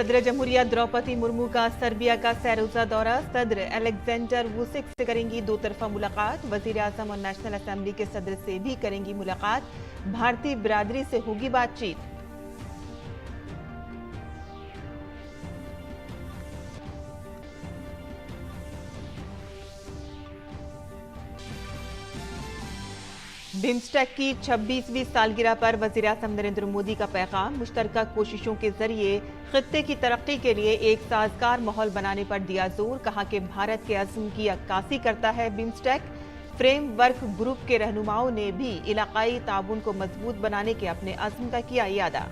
सदर जमहूरिया द्रौपदी मुर्मू का सर्बिया का सैरोजा दौरा। सदर अलेक्जेंडर वुसिक से करेंगी दो तरफा मुलाकात। वजीर आजम और नेशनल असेंबली के सदर से भी करेंगी मुलाकात। भारतीय बिरादरी से होगी बातचीत। बिम्स्टेक की 26वीं सालगिरह पर वजीर आज़म नरेंद्र मोदी का पैगाम। मुश्तरका कोशिशों के जरिए खित्ते की तरक्की के लिए एक साजगार माहौल बनाने पर दिया जोर। कहा कि भारत के अज़्म की अक्कासी करता है बिम्स्टेक। फ्रेमवर्क ग्रुप के रहनुमाओं ने भी इलाकाई ताउन को मजबूत बनाने के अपने अज़्म का किया इयादा।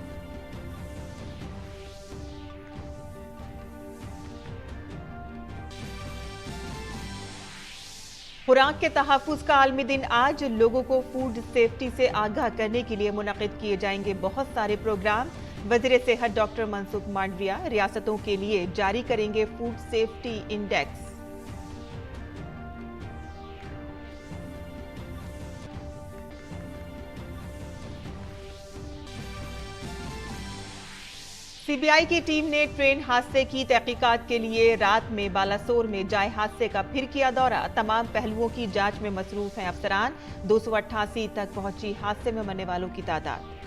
खुराक के तहफ़्फ़ुज़ का आलमी दिन आज। लोगों को फूड सेफ्टी से आगाह करने के लिए मुनक़िद किए जाएंगे बहुत सारे प्रोग्राम। वज़ीर सेहत डॉक्टर मनसुख मांडविया रियासतों के लिए जारी करेंगे फूड सेफ्टी इंडेक्स। सीबीआई की टीम ने ट्रेन हादसे की तहकीकात के लिए रात में बालासोर में जाए हादसे का फिर किया दौरा। तमाम पहलुओं की जांच में मसरूफ हैं अफसरान। 288 तक पहुंची हादसे में मरने वालों की तादाद।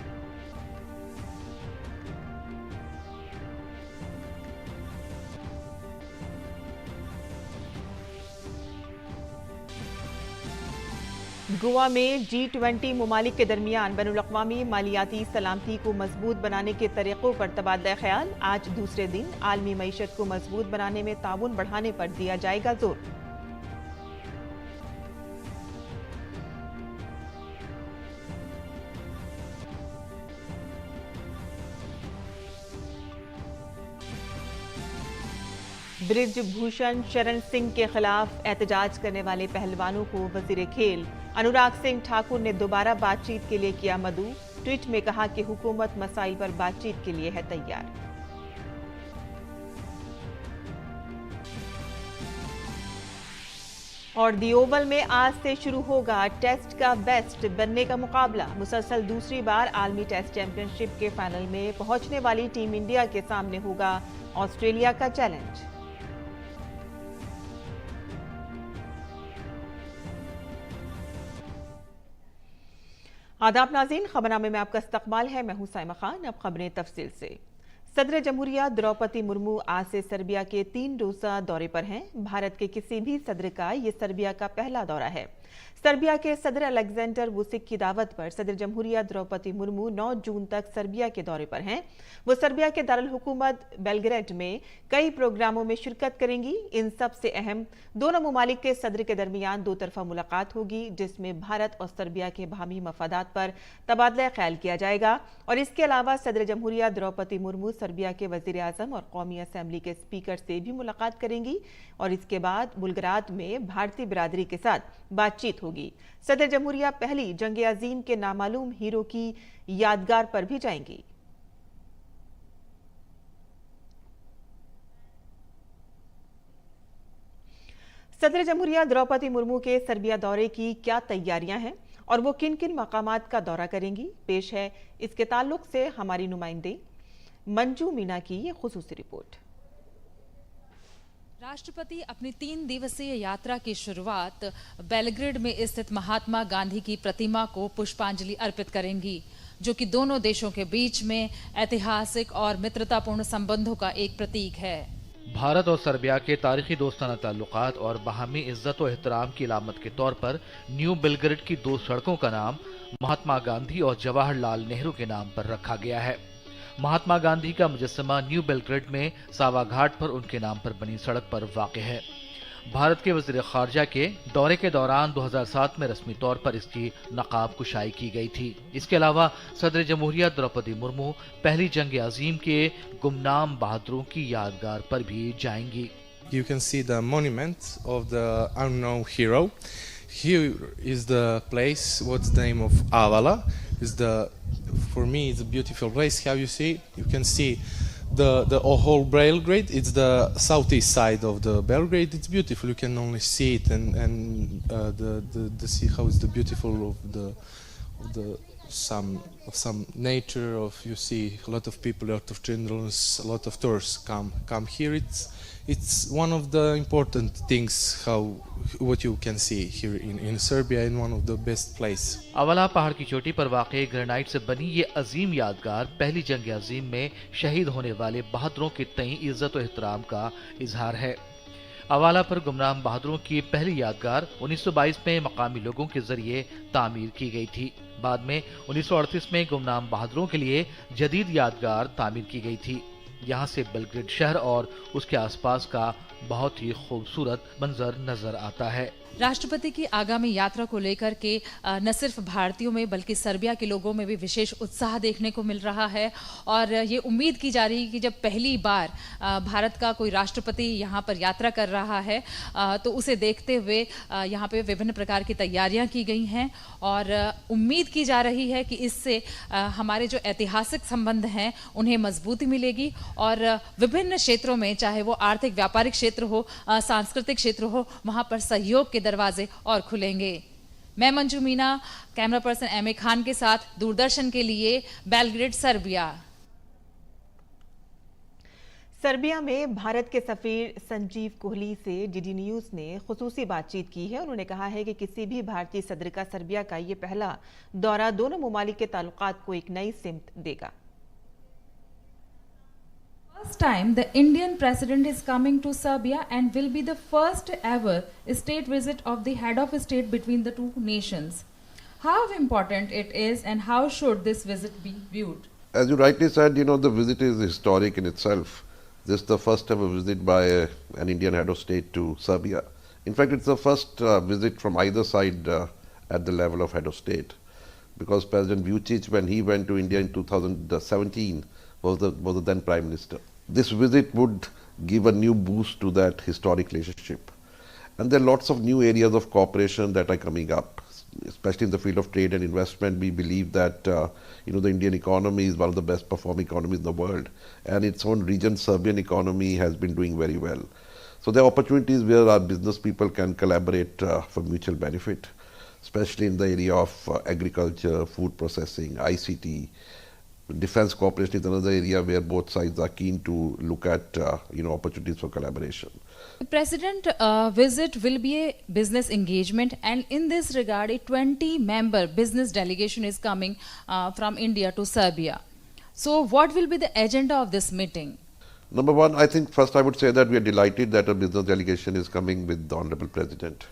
गोवा में G20 मुमालिक के दरमियान बैनुल-अक़वामी मालियाती सलामती को मजबूत बनाने के तरीक़ों पर तबादला ख्याल। आज दूसरे दिन आलमी मईशत को मजबूत बनाने में ताउन बढ़ाने पर दिया जाएगा जोर। ब्रिज भूषण शरण सिंह के खिलाफ एहतजाज करने वाले पहलवानों को वजीर खेल अनुराग सिंह ठाकुर ने दोबारा बातचीत के लिए किया मदऊ। ट्वीट में कहा कि हुकूमत मसाइल पर बातचीत के लिए है तैयार। और दी ओवल में आज से शुरू होगा टेस्ट का बेस्ट बनने का मुकाबला। मुसलसल दूसरी बार आलमी टेस्ट चैंपियनशिप के फाइनल में पहुंचने वाली टीम इंडिया के सामने होगा ऑस्ट्रेलिया का चैलेंज। आदाब नाज़रीन, खबरनामे में आपका इस्तकबाल है। मैं हूं साइमा खान। अब खबरें तफसील से। सदर जमहूरिया द्रौपदी मुर्मू आज से सर्बिया के 3 रोज़ा दौरे पर हैं। भारत के किसी भी सदर का ये सर्बिया का पहला दौरा है। सर्बिया के सदर अलेक्जेंडर वुसिक की दावत पर सदर जमहूरिया द्रौपदी मुर्मू 9 जून तक सर्बिया के दौरे पर हैं। वो सर्बिया के दारुल हुकूमत बेलग्रेड में कई प्रोग्रामों में शिरकत करेंगी। इन सबसे अहम दोनों मुमालिक के सदर के दरमियान दो तरफा मुलाकात होगी, जिसमें भारत और सर्बिया के बाहमी मफादात पर तबादला ख्याल किया जाएगा। और इसके अलावा सदर जमहूरिया द्रौपदी मुर्मू सर्बिया के वजीर आजम और कौमी असम्बली के स्पीकर से भी मुलाकात करेंगी। और इसके बाद बुलगराद में भारतीय बिरादरी के साथ बातचीत होगी। सदर जमहूरिया पहली जंग अजीम के नामालूम हीरो की यादगार पर भी जाएंगी। सदर जमहूरिया द्रौपदी मुर्मू के सर्बिया दौरे की क्या तैयारियां हैं और वो किन किन मकामात का दौरा करेंगी, पेश है इसके ताल्लुक से हमारी नुमाइंदे मंजू मीना की ये खुसूसी रिपोर्ट। राष्ट्रपति अपनी 3 दिवसीय यात्रा की शुरुआत बेलग्रेड में स्थित महात्मा गांधी की प्रतिमा को पुष्पांजलि अर्पित करेंगी, जो कि दोनों देशों के बीच में ऐतिहासिक और मित्रतापूर्ण संबंधों का एक प्रतीक है। भारत और सर्बिया के तारीखी दोस्ताना ताल्लुकात और बाहमी इज्जत और एहतराम की अलामत के तौर पर न्यू बेलग्रेड की 2 सड़कों का नाम महात्मा गांधी और जवाहरलाल नेहरू के नाम पर रखा गया है। महात्मा गांधी का मुजस्समा न्यू बेलग्रेड में सावा घाट पर उनके नाम पर बनी सड़क पर वाक़ है। भारत के वज़ीर ख़ारजा के दौरे के दौरान 2007 में रस्मी तौर पर इसकी नकाब कुशाई की गई थी। इसके अलावा सदर जमहूरिया द्रौपदी मुर्मू पहली जंग अजीम के गुमनाम बहादुरों की यादगार पर भी जाएंगी। You can see the monument of the unknown hero. Here is the place. What's the name of Avala? For me, it's a beautiful place. How you see? You can see the whole Belgrade. It's the southeast side of the Belgrade. It's beautiful. You can only see it and the see how it's the beautiful of the some nature. Of you see a lot of people, a lot of children, a lot of tourists come here. It's one of the important things what you can see here in Serbia, in one of the best place. अवाला पहाड़ की चोटी पर वाक़ granite से बनी ये अजीम यादगार पहली जंग अजीम में शहीद होने वाले बहादुरों के तई इज्जत और एहतराम का इजहार है। अवाला पर गुमनाम बहादुरों की पहली यादगार 1922 में मकामी लोगों के जरिए तामीर की गई थी। बाद में 1938 में गुमनाम बहादुरों के लिए जदीद यादगार तामीर की गई थी। यहाँ से बेलग्रेड शहर और उसके आसपास का बहुत ही खूबसूरत मंजर नजर आता है। राष्ट्रपति की आगामी यात्रा को लेकर के न सिर्फ भारतीयों में बल्कि सर्बिया के लोगों में भी विशेष उत्साह देखने को मिल रहा है और ये उम्मीद की जा रही है कि जब पहली बार भारत का कोई राष्ट्रपति यहाँ पर यात्रा कर रहा है तो उसे देखते हुए यहाँ पे विभिन्न प्रकार की तैयारियां की गई हैं और उम्मीद की जा रही है कि इससे हमारे जो ऐतिहासिक संबंध हैं उन्हें मजबूती मिलेगी और विभिन्न क्षेत्रों में, चाहे वो आर्थिक व्यापारिक क्षेत्र हो, सांस्कृतिक क्षेत्र हो, वहां पर सहयोग के दरवाजे और खुलेंगे। मैं Manju Meena, camera person M A. Khan के साथ दूरदर्शन के लिए बेलग्रेड, सर्बिया। सर्बिया में भारत के सफीर संजीव कोहली से डीडी न्यूज ने खुसूसी बातचीत की है। उन्होंने कहा है कि किसी भी भारतीय सदर का सर्बिया का ये पहला दौरा दोनों ममालिक के ताल्लुकात को एक नई सिमत देगा। First time the Indian president is coming to Serbia and will be the first ever state visit of the head of state between the two nations. How important it is and how should this visit be viewed? As you rightly said, the visit is historic in itself. This is the first ever visit by an Indian head of state to Serbia. In fact, it's the first visit from either side at the level of head of state, because President Vučić, when he went to India in 2017, was the then Prime Minister. This visit would give a new boost to that historic relationship. And there are lots of new areas of cooperation that are coming up, especially in the field of trade and investment. We believe that the Indian economy is one of the best performing economies in the world, and its own region, Serbian economy, has been doing very well. So there are opportunities where our business people can collaborate for mutual benefit, especially in the area of agriculture, food processing, ICT. Defense cooperation is another area where both sides are keen to look at opportunities for collaboration. The president visit will be a business engagement, and in this regard a 20-member business delegation is coming from India to Serbia. So what will be the agenda of this meeting? Number one, I think first I would say that we are delighted that a business delegation is coming with the Honorable President.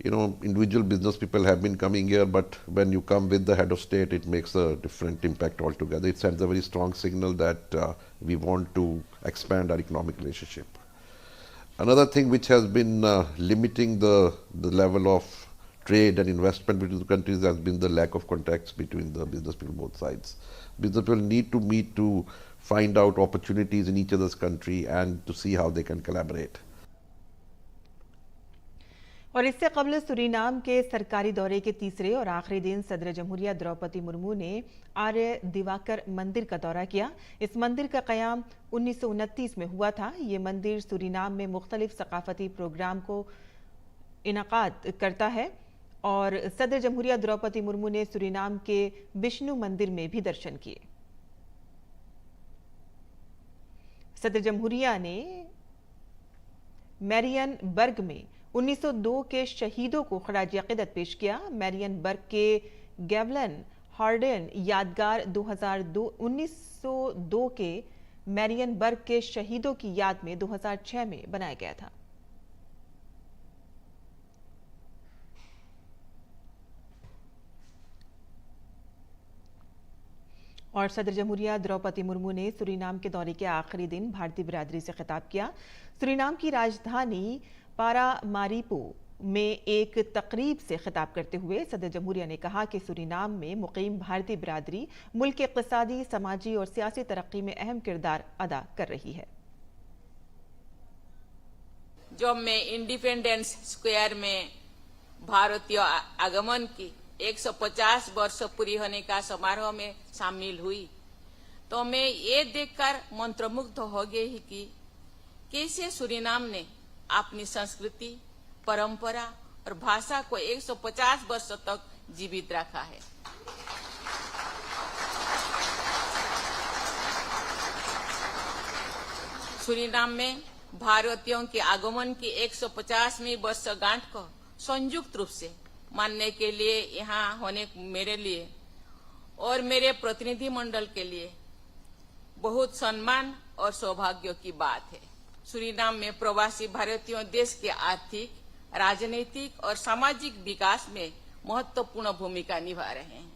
Individual business people have been coming here, but when you come with the head of state, it makes a different impact altogether. It sends a very strong signal that we want to expand our economic relationship. Another thing which has been limiting the level of trade and investment between the countries has been the lack of contacts between the business people both sides. Business people need to meet to find out opportunities in each other's country and to see how they can collaborate. और इससे कबल Suriname के सरकारी दौरे के तीसरे और आखिरी दिन सदर जमहूरिया द्रौपदी मुर्मू ने आर्य दिवाकर मंदिर का दौरा किया। इस मंदिर का क़याम 1929 में हुआ था। ये मंदिर सूरीनाम में मुख्तलिफ सकाफती प्रोग्राम को इनकाद करता है और सदर जमहूरिया द्रौपदी मुर्मू ने सूरीनाम के विष्णु मंदिर में भी दर्शन किए। सदर जमहूरिया ने मैरियनबर्ग में 1902 के शहीदों को खराज अक़ीदत पेश किया। मैरियनबर्ग के गैवलन हार्डन यादगार 1902 के मैरियनबर्ग के शहीदों की याद में 2006 में बनाया गया था। और सदर जमहूरिया द्रौपदी मुर्मू ने सूरीनाम के दौरे के आखिरी दिन भारतीय बिरादरी से खिताब किया। सूरीनाम की राजधानी पारामारीपो में एक तकरीब से खिताब करते हुए सदर जमहूरिया ने कहा कि सूरीनाम में मुकीम भारतीय बिरादरी मुल्क के इक़्तिसादी, समाजी और सियासी तरक्की में अहम किरदार अदा कर रही है। जब मैं इंडिपेंडेंस स्क्वायर में भारतीय आगमन की 150 वर्ष पूरी होने का समारोह में शामिल हुई तो मैं ये देखकर मंत्रमुग्ध हो गई कि कैसे सूरीनाम ने अपनी संस्कृति, परंपरा और भाषा को 150 वर्ष तक जीवित रखा है। सूरीनाम में भारतीयों के आगमन की 150वीं वर्षगांठ को संयुक्त रूप से मानने के लिए यहाँ होने मेरे लिए और मेरे प्रतिनिधि मंडल के लिए बहुत सम्मान और सौभाग्य की बात है। सूरीनाम में प्रवासी भारतीयों देश के आर्थिक, राजनीतिक और सामाजिक विकास में महत्वपूर्ण भूमिका निभा रहे हैं।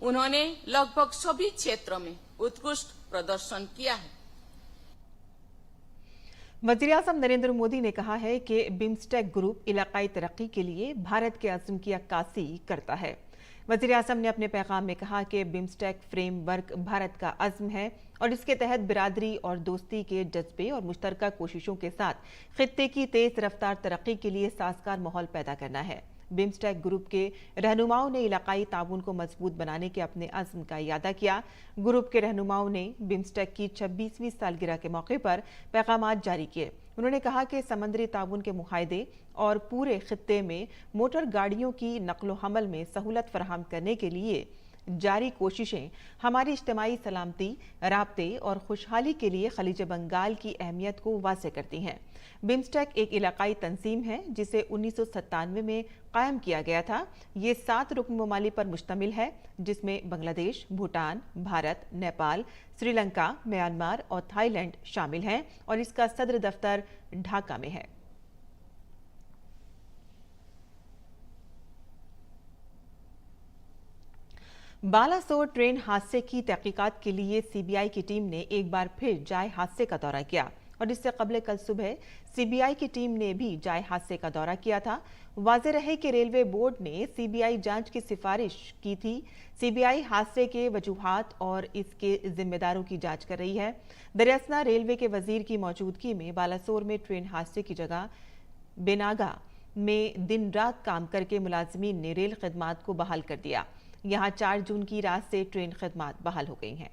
उन्होंने लगभग सभी क्षेत्रों में उत्कृष्ट प्रदर्शन किया है। वज़ीर-ए-आज़म नरेंद्र मोदी ने कहा है कि बिम्स्टेक ग्रुप इलाकाई तरक्की के लिए भारत के अज़्म की अक्कासी करता है। वज़ीर-ए-आज़म ने अपने पैगाम में कहा कि बिम्स्टेक फ्रेमवर्क भारत का अज़्म है और इसके तहत बिरादरी और दोस्ती के जज्बे और मुश्तरका कोशिशों के साथ खित्ते की तेज रफ्तार तरक्की के लिए साजगार माहौल पैदा करना है। बिम्स्टेक ग्रुप के रहनुमाओं ने इलाकाई ताउन को मजबूत बनाने के अपने अज़्म का इयादा किया। ग्रुप के रहनुमाओं ने बिम्स्टेक की 26वीं सालगिरह के मौके पर पैगामात जारी किए। उन्होंने कहा कि समंदरी ताउन के मुआहदे और पूरे खित्ते में मोटर गाड़ियों की नक्लो हमल में सहूलत फराहम करने के लिए जारी कोशिशें हमारी इज्तिमाई सलामती, राब्ते और खुशहाली के लिए खलीज बंगाल की अहमियत को वाज़ेह करती हैं। बिम्स्टेक एक इलाकाई तंजीम है जिसे 1997 में कायम किया गया था। ये 7 रुकन ममालिक पर मुश्तमिल है, जिसमें बांग्लादेश, भूटान, भारत, नेपाल, श्रीलंका, म्यांमार और थाईलैंड शामिल हैं और इसका सदर दफ्तर ढाका में है। बालासोर ट्रेन हादसे की तहकीकात के लिए सीबीआई की टीम ने एक बार फिर जाए हादसे का दौरा किया और इससे कबल कल सुबह सीबीआई की टीम ने भी जाए हादसे का दौरा किया था। वाज़ेह रहे कि रेलवे बोर्ड ने सीबीआई जांच की सिफारिश की थी। सीबीआई हादसे के वजूहात और इसके जिम्मेदारों की जांच कर रही है। दरअसल रेलवे के वजीर की मौजूदगी में बालासोर में ट्रेन हादसे की जगह बेनागा में दिन रात काम करके मुलाजमीन ने रेल खदमात को बहाल कर दिया। यहां 4 जून की रात से ट्रेन खदमात बहाल हो गई हैं।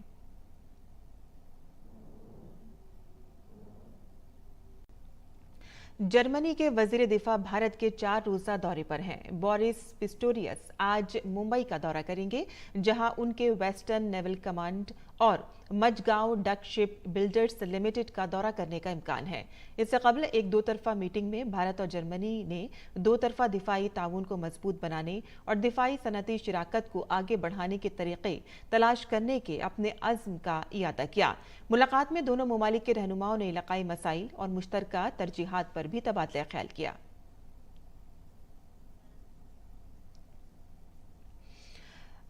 जर्मनी के वजीर दिफा भारत के 4 रोजा दौरे पर हैं। बोरिस पिस्टोरियस आज मुंबई का दौरा करेंगे, जहां उनके वेस्टर्न नेवल कमांड और Mazagon dock shipbuilders limited का दौरा करने का इम्कान है। इससे कबल एक 2 तरफा मीटिंग में भारत और जर्मनी ने 2 तरफा दिफाई ताउन को मजबूत बनाने और दिफाई सनती शराकत को आगे बढ़ाने के तरीके तलाश करने के अपने अज़्म का इयादा किया। मुलाकात में दोनों ममालिक के रहनुमाओं ने इलाकाई मसाइल और मुश्तरका तरजीहात पर भी तबादला ख्याल किया।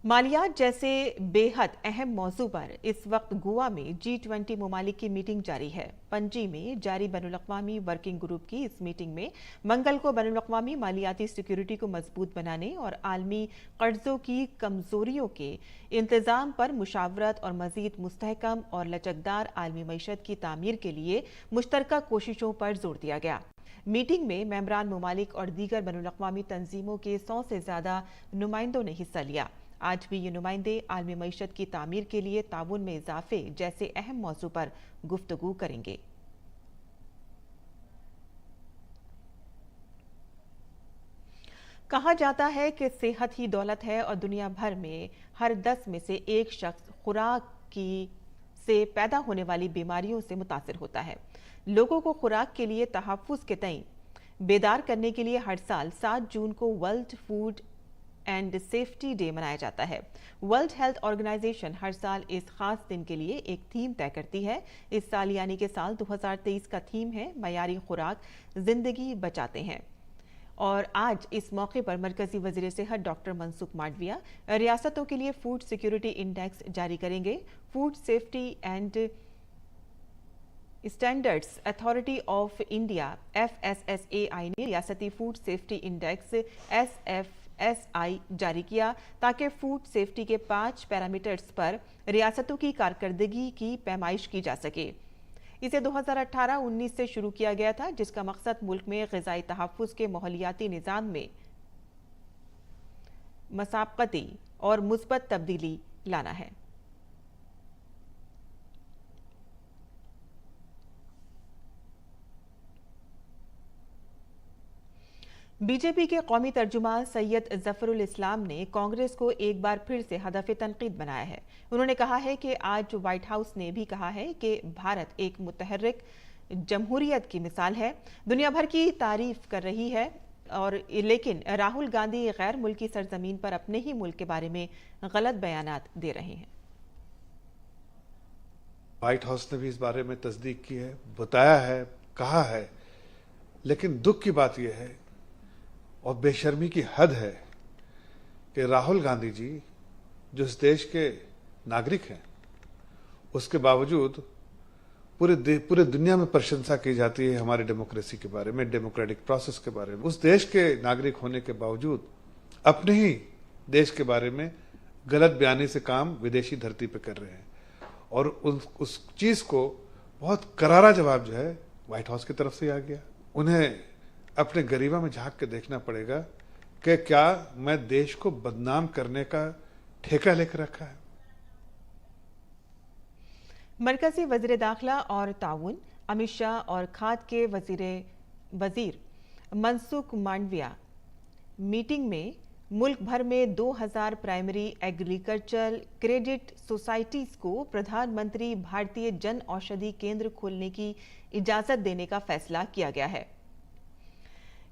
मालियात जैसे बेहद अहम मौजू पर इस वक्त गोवा में G20 ममालिक की मीटिंग जारी है। पणजी में जारी बैनुल-अक़वामी वर्किंग ग्रुप की इस मीटिंग में मंगल को बैनुल-अक़वामी मालियाती सिक्योरिटी को मजबूत बनाने और आलमी कर्जों की कमजोरियों के इंतजाम पर मुशावरत और मजीद मुस्तहकम और लचकदार आलमी मईशत की तामीर के लिए मुश्तरका कोशिशों पर जोर दिया गया। मीटिंग में मेंबरान ममालिक और दीगर बैनुल-अक़वामी तंजीमों के 100 से ज्यादा नुमाइंदों ने हिस्सा लिया। आज भी ये नुमाइंदे आलमी मईशत की तामीर के लिए ताउन में इजाफे जैसे अहम मौजू पर गुफ्तगू करेंगे। कहा जाता है कि सेहत ही दौलत है और दुनिया भर में हर 10 में से 1 शख्स खुराक की से पैदा होने वाली बीमारियों से मुतासिर होता है। लोगों को खुराक के लिए तहफ़्फ़ुज़ के तई बेदार करने के लिए हर साल 7 जून को world food and safety day मनाया जाता है। वर्ल्ड हेल्थ ऑर्गेनाइजेशन हर साल इस खास दिन के लिए एक थीम तय करती है। इस साल यानी कि साल 2023 का थीम है मयारी खुराक जिंदगी बचाते हैं। और आज इस मौके पर मरकजी वजीर सेहत डॉक्टर मनसुख मांडविया रियासतों के लिए फूड सिक्योरिटी इंडेक्स जारी करेंगे। Food safety and standards authority of India FSSAI ने रियासती फूड सेफ्टी इंडेक्स SFSI जारी किया ताकि फूड सेफ्टी के 5 पैरामीटर्स पर रियासतों की कारकर्दगी की पैमाइश की जा सके। इसे 2018-19 से शुरू किया गया था, जिसका मकसद मुल्क में ग़िज़ाई तहफ़्फ़ुज़ के माहौलियाती निज़ाम में मसाबकती और मुस्बत तब्दीली लाना है। बीजेपी के कौमी तर्जुमान सैयद जफरुल इस्लाम ने कांग्रेस को एक बार फिर से हदफ तनकीद बनाया है। उन्होंने कहा है कि आज व्हाइट हाउस ने भी कहा है कि भारत एक मुतहर्रिक जमहूरियत की मिसाल है, दुनिया भर की तारीफ कर रही है लेकिन राहुल गांधी गैर मुल्की सरजमीन पर अपने ही मुल्क के बारे में गलत बयानात दे रहे हैं। व्हाइट हाउस ने भी इस बारे में तस्दीक की है, बताया है, कहा है, लेकिन दुख की बात यह है और बेशर्मी की हद है कि राहुल गांधी जी जो इस देश के नागरिक हैं, उसके बावजूद पूरे दुनिया में प्रशंसा की जाती है हमारी डेमोक्रेसी के बारे में, डेमोक्रेटिक प्रोसेस के बारे में। उस देश के नागरिक होने के बावजूद अपने ही देश के बारे में गलत बयानी से काम विदेशी धरती पर कर रहे हैं और उस चीज को बहुत करारा जवाब जो है व्हाइट हाउस की तरफ से आ गया। उन्हें अपने गरिमा में झांक के देखना पड़ेगा कि क्या मैं देश को बदनाम करने का ठेका लेकर रखा है। मरकजी वजीर दाखिला और ताउन अमित शाह और खाद के वजीर मनसुख मांडविया मीटिंग में मुल्क भर में 2000 प्राइमरी एग्रीकल्चरल क्रेडिट सोसाइटीज को प्रधानमंत्री भारतीय जन औषधि केंद्र खोलने की इजाजत देने का फैसला किया गया है।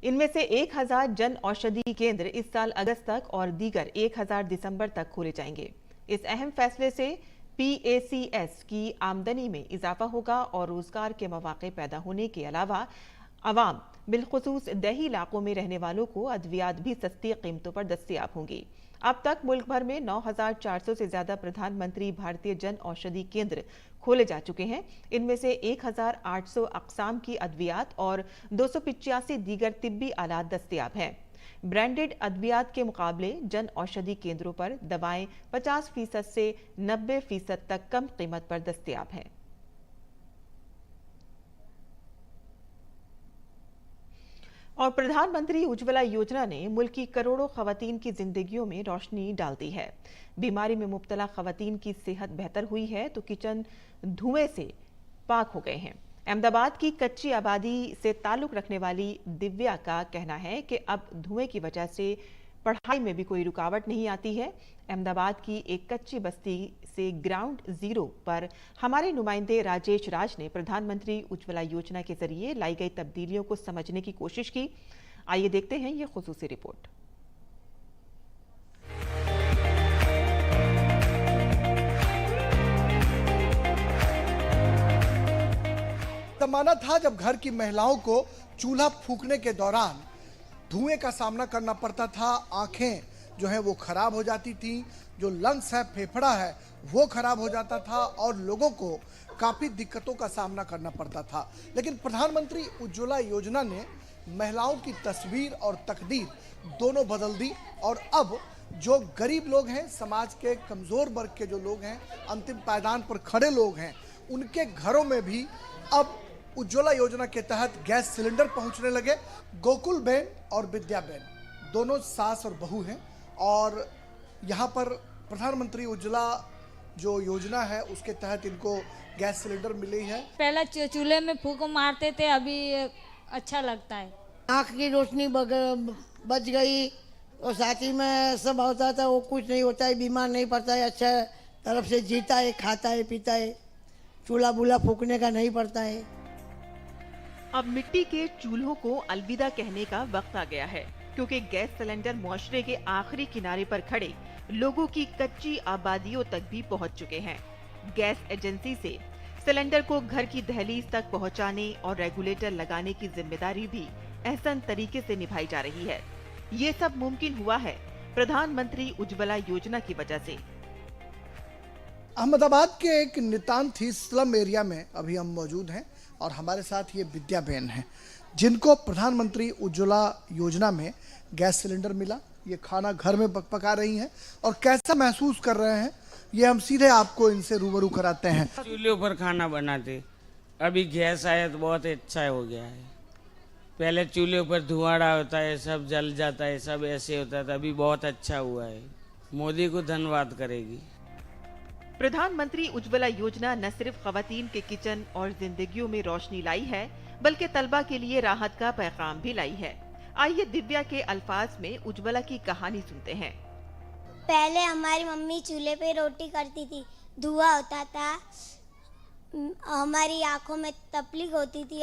इनमें से 1000 जन औषधि केंद्र इस साल अगस्त तक और दीगर 1000 दिसंबर तक खोले जाएंगे। इस अहम फैसले से PACS की आमदनी में इजाफा होगा और रोजगार के मौके पैदा होने के अलावा अवाम बिलखुसूस दही इलाकों में रहने वालों को अद्वियात भी सस्ती कीमतों पर दस्तयाब होंगी। अब तक मुल्क भर में 9400 से ज्यादा प्रधानमंत्री भारतीय जन औषधि केंद्र खोले जा चुके हैं। इनमें से 1800 अक़साम की अद्वियात और 285 दीगर तिब्बी आलात दस्तयाब हैं। ब्रांडेड अद्वियात के मुकाबले जन औषधि केंद्रों पर दवाएं 50% से 90% तक कम कीमत पर दस्तयाब हैं। और प्रधानमंत्री उज्ज्वला योजना ने मुल्क की करोड़ों खवातीन की जिंदगियों में रोशनी डाल दी है। बीमारी में मुब्तला खवातीन की सेहत बेहतर हुई है तो किचन धुएं से पाक हो गए हैं। अहमदाबाद की कच्ची आबादी से ताल्लुक रखने वाली दिव्या का कहना है कि अब धुएं की वजह से पढ़ाई में भी कोई रुकावट नहीं आती है। अहमदाबाद की एक कच्ची बस्ती से ग्राउंड जीरो पर हमारे नुमाइंदे राजेश राज ने प्रधानमंत्री उज्ज्वला योजना के जरिए लाई गई तब्दीलियों को समझने की कोशिश की। आइए देखते हैं ये खुसूसी रिपोर्ट। जमाना था जब घर की महिलाओं को चूल्हा फूंकने के दौरान धुएं का सामना करना पड़ता था। आंखें जो है वो खराब हो जाती थी, जो लंग्स है, फेफड़ा है, वो खराब हो जाता था और लोगों को काफ़ी दिक्कतों का सामना करना पड़ता था। लेकिन प्रधानमंत्री उज्ज्वला योजना ने महिलाओं की तस्वीर और तकदीर दोनों बदल दी और अब जो गरीब लोग हैं, समाज के कमज़ोर वर्ग के जो लोग हैं, अंतिम पायदान पर खड़े लोग हैं, उनके घरों में भी अब उज्ज्वला योजना के तहत गैस सिलेंडर पहुंचने लगे। गोकुल बेन और विद्या बेन दोनों सास और बहू हैं और यहाँ पर प्रधानमंत्री उज्ज्वला जो योजना है उसके तहत इनको गैस सिलेंडर मिली है। पहले चूल्हे में फूंक मारते थे, अभी अच्छा लगता है। आँख की रोशनी बच गई और साथ ही में सब होता था, वो कुछ नहीं होता है, बीमार नहीं पड़ता है, अच्छा तरफ से जीता है, खाता है, पीता है, चूल्हा बूल्हा फूकने का नहीं पड़ता है। अब मिट्टी के चूल्हों को अलविदा कहने का वक्त आ गया है क्योंकि गैस सिलेंडर मुआशरे के आखिरी किनारे पर खड़े लोगों की कच्ची आबादियों तक भी पहुंच चुके हैं। गैस एजेंसी से सिलेंडर को घर की दहलीज तक पहुंचाने और रेगुलेटर लगाने की जिम्मेदारी भी एहसन तरीके से निभाई जा रही है। ये सब मुमकिन हुआ है प्रधानमंत्री उज्ज्वला योजना की वजह से। अहमदाबाद के एक नितांत स्लम एरिया में अभी हम मौजूद हैं और हमारे साथ ये विद्या बेन हैं जिनको प्रधानमंत्री उज्ज्वला योजना में गैस सिलेंडर मिला। ये खाना घर में पका रही हैं और कैसा महसूस कर रहे हैं ये हम सीधे आपको इनसे रूबरू कराते हैं। चूल्हे पर खाना बनाते, अभी गैस आया तो बहुत अच्छा हो गया है। पहले चूल्हे पर धुआंड़ा होता है, सब जल जाता है, सब ऐसे होता था, अभी बहुत अच्छा हुआ है। मोदी को धन्यवाद करेगी। प्रधानमंत्री उज्ज्वला योजना न सिर्फ खवातीन के किचन और जिंदगियों में रोशनी लाई है बल्कि तलबा के लिए राहत का पैगाम भी लाई है। आइए दिव्या के अल्फाज में उज्ज्वला की कहानी सुनते हैं। पहले हमारी मम्मी चूल्हे पे रोटी करती थी, धुआं होता था, हमारी आंखों में तकलीफ होती थी,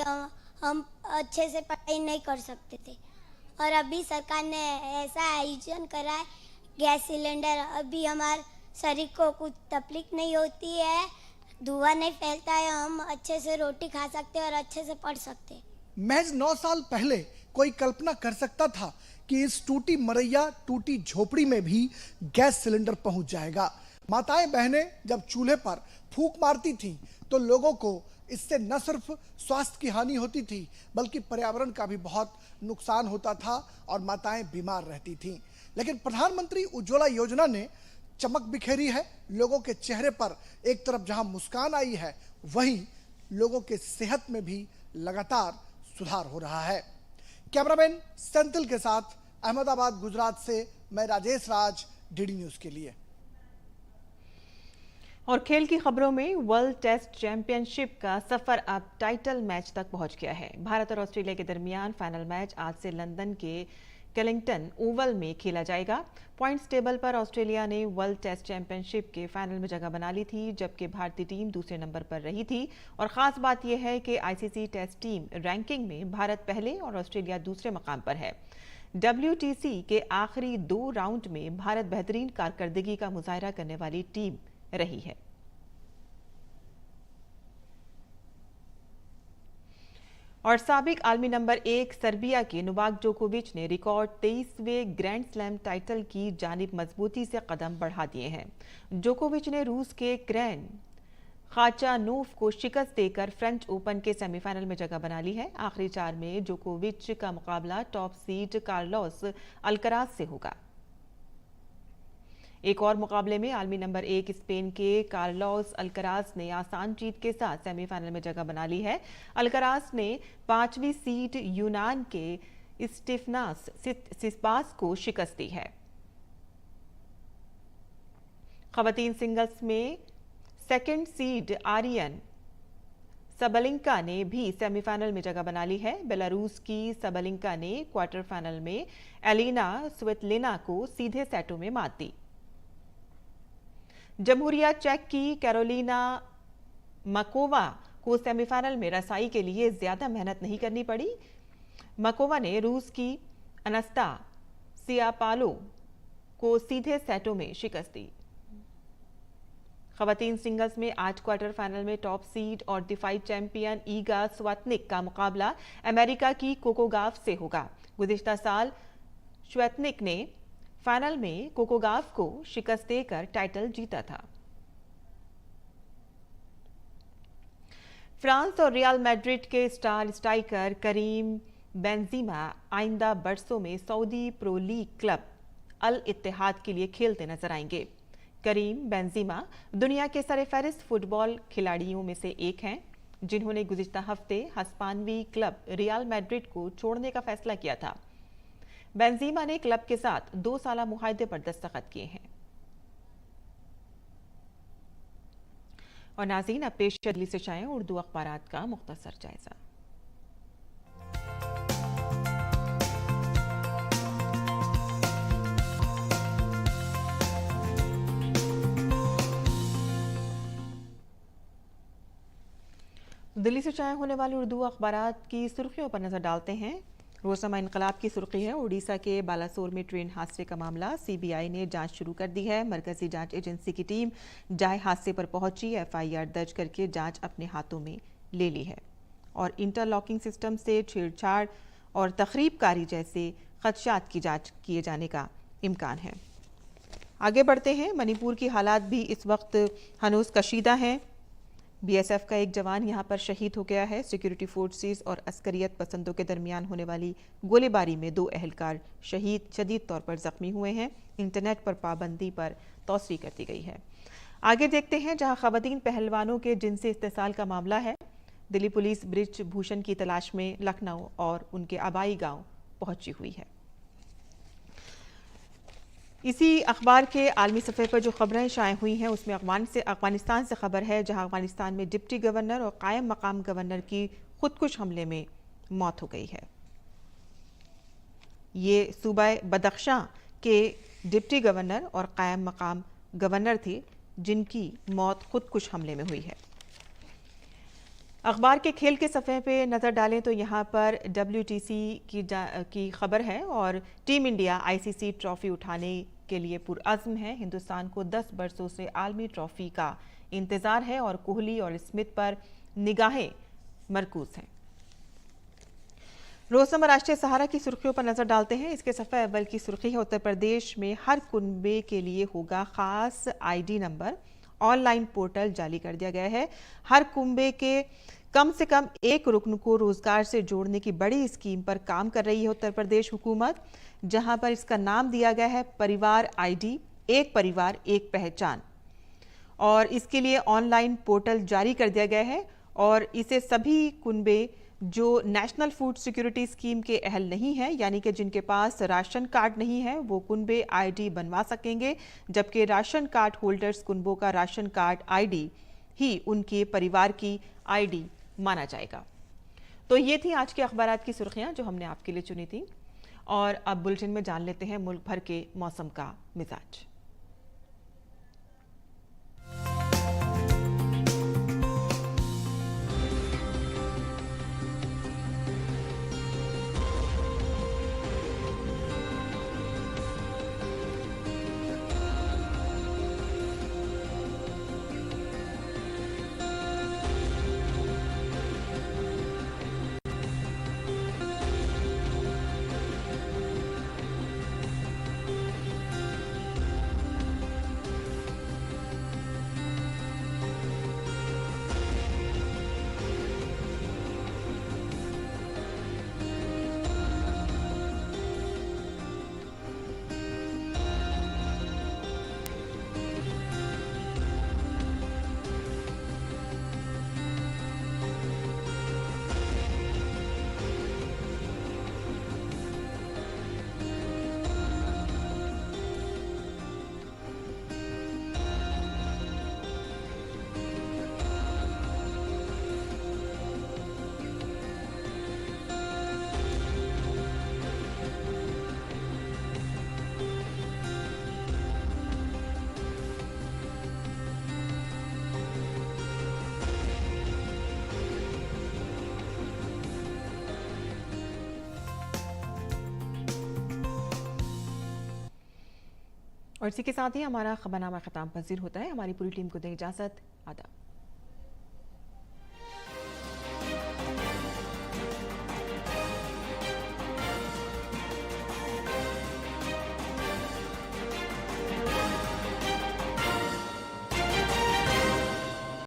हम अच्छे से पढ़ाई नहीं कर सकते थे। और अभी सरकार ने ऐसा आयोजन करा है गैस सिलेंडर, अभी हमारे शरीर को कुछ तकलीफ नहीं होती है, धुआं नहीं फैलता है, हम अच्छे से रोटी खा सकते हैं और अच्छे से पढ़ सकते हैं। महज 9 साल पहले कोई कल्पना कर सकता था कि इस टूटी मरैया टूटी झोपड़ी में भी गैस सिलेंडर पहुंच जाएगा। माताएं बहनें जब चूल्हे पर फूंक मारती थीं तो लोगों को इससे न सिर्फ स्वास्थ्य की हानि होती थी बल्कि पर्यावरण का भी बहुत नुकसान होता था और माताएं बीमार रहती थीं। लेकिन प्रधानमंत्री उज्ज्वला योजना ने चमक बिखेरी है। लोगों के चेहरे पर एक तरफ जहां मुस्कान आई है, वहीं लोगों के सेहत में भी लगातार सुधार हो रहा है। कैमरामैन सेंथिल के साथ अहमदाबाद गुजरात से मैं राजेश राज, डीडी न्यूज के लिए। और खेल की खबरों में वर्ल्ड टेस्ट चैंपियनशिप का सफर अब टाइटल मैच तक पहुंच गया है। भारत और ऑस्ट्रेलिया के दरमियान फाइनल मैच आज से लंदन के केलिंगटन ओवल में खेला जाएगा। पॉइंट्स टेबल पर ऑस्ट्रेलिया ने वर्ल्ड टेस्ट चैंपियनशिप के फाइनल में जगह बना ली थी, जबकि भारतीय टीम दूसरे नंबर पर रही थी। और खास बात यह है कि आईसीसी टेस्ट टीम रैंकिंग में भारत पहले और ऑस्ट्रेलिया दूसरे मकाम पर है। WTC के आखिरी 2 राउंड में भारत बेहतरीन कारकर्दगी का मुजाहरा करने वाली टीम रही है। और साबिक आलमी नंबर 1 सर्बिया के नोवाक जोकोविच ने रिकॉर्ड 23वें ग्रैंड स्लैम टाइटल की जानिब मजबूती से कदम बढ़ा दिए हैं। जोकोविच ने रूस के क्रेन खाचानोव को शिकस्त देकर फ्रेंच ओपन के सेमीफाइनल में जगह बना ली है। आखिरी 4 में जोकोविच का मुकाबला टॉप सीड कार्लोस अल्कराज से होगा। एक और मुकाबले में आलमी नंबर 1 स्पेन के कार्लोस अल्कराज ने आसान जीत के साथ सेमीफाइनल में जगह बना ली है। अल्कराज ने 5वीं सीड यूनान के स्टेफनास सिस्पास को शिकस्त दी है। खवातीन सिंगल्स में सेकंड सीड आर्यन सबलिंका ने भी सेमीफाइनल में जगह बना ली है। बेलारूस की सबलिंका ने क्वार्टर फाइनल में एलिना स्वेतलिना को सीधे सेटों में मात दी। जमहूरिया चेक की कैरोलिना मकोवा को सेमीफाइनल में रसाई के लिए ज्यादा मेहनत नहीं करनी पड़ी। मकोवा ने रूस की अनस्ता सियापालो को सीधे सेटों में शिकस्त दी। खवातीन सिंगल्स में आज क्वार्टर फाइनल में टॉप सीड और डिफाइड चैंपियन ईगा स्वेतनिक का मुकाबला अमेरिका की कोको गाफ से होगा। गुज़िश्ता साल स्वेतनिक ने फाइनल में कोको गाफ को शिकस्त देकर टाइटल जीता था। फ्रांस और रियल मैड्रिड के स्टार स्ट्राइकर करीम बेंजीमा आइंदा बरसों में Saudi pro league club Al Ittihad के लिए खेलते नजर आएंगे। करीम बेंजीमा दुनिया के सरफहरिस्त फुटबॉल खिलाड़ियों में से एक हैं, जिन्होंने गुज़िश्ता हफ्ते हस्पानवी क्लब रियल मैड्रिड को छोड़ने का फैसला किया था। बेंजीमा ने क्लब के साथ 2 साला मुआहदे पर दस्तखत किए हैं। और नाज़रीन, अब पेश दिल्ली से शाये उर्दू अखबारात का मुख्तसर जायजा। दिल्ली से शाये होने वाली उर्दू अखबारात की सुर्खियों पर नजर डालते हैं। रोज़नामा इनकलाब की सुर्खी है, उड़ीसा के बालासोर में ट्रेन हादसे का मामला, CBI ने जांच शुरू कर दी है। मरकजी जांच एजेंसी की टीम जाए हादसे पर पहुंची, FIR दर्ज करके जांच अपने हाथों में ले ली है। और इंटरलॉकिंग सिस्टम से छेड़छाड़ और तखरीबकारी जैसे खदशात की जांच किए जाने का इम्कान है। आगे बढ़ते हैं। मणिपुर की हालात भी इस वक्त हनूज कशीदा हैं। BSF का एक जवान यहां पर शहीद हो गया है। सिक्योरिटी फोर्सेस और अस्करियत पसंदों के दरमियान होने वाली गोलीबारी में 2 अहलकार शदीद तौर पर जख्मी हुए हैं। इंटरनेट पर पाबंदी पर तौसीह कर दी गई है। आगे देखते हैं, जहां खवातीन पहलवानों के जिनसी इस्तेसाल का मामला है। दिल्ली पुलिस ब्रिज भूषण की तलाश में लखनऊ और उनके आबाई गांव पहुंची हुई है। इसी अखबार के आलमी सफ़े पर जो खबरें शाये हुई हैं उसमें अफगानिस्तान से खबर है, जहां अफगानिस्तान में डिप्टी गवर्नर और कायम मकाम गवर्नर की खुदकुश हमले में मौत हो गई है। ये सूबा बदख्शां के डिप्टी गवर्नर और कायम मकाम गवर्नर थे, जिनकी मौत खुदकुश हमले में हुई है। अखबार के खेल के सफ़े पे नज़र डालें तो यहाँ पर WTC की खबर है और टीम इंडिया ICC ट्रॉफी उठाने के लिए पुरअज़्म है। हिंदुस्तान को 10 बरसों से आलमी ट्रॉफी का इंतज़ार है और कोहली और स्मिथ पर निगाहें मरकूज हैं। रोज़नामा राष्ट्रीय सहारा की सुर्खियों पर नजर डालते हैं। इसके सफ़े अव्वल की सुर्खी है, उत्तर प्रदेश में हर कुनबे के लिए होगा खास ID नंबर। ऑनलाइन पोर्टल जारी कर दिया गया है। हर कुनबे के कम से कम एक रुकन को रोजगार से जोड़ने की बड़ी स्कीम पर काम कर रही है उत्तर प्रदेश हुकूमत, जहां पर इसका नाम दिया गया है परिवार ID, एक परिवार एक पहचान। और इसके लिए ऑनलाइन पोर्टल जारी कर दिया गया है और इसे सभी कुनबे जो नेशनल फूड सिक्योरिटी स्कीम के अहल नहीं है, यानी कि जिनके पास राशन कार्ड नहीं है, वो कुनबे ID बनवा सकेंगे, जबकि राशन कार्ड होल्डर्स कुनबों का राशन कार्ड ID ही उनके परिवार की ID माना जाएगा। तो ये थी आज के अखबारात की सुर्खियां जो हमने आपके लिए चुनी थी। और अब बुलेटिन में जान लेते हैं मुल्क भर के मौसम का मिजाज। और इसी के साथ ही हमारा खबरनामा खत्म पजीर होता है। हमारी पूरी टीम को दें इजाजत। आदाब।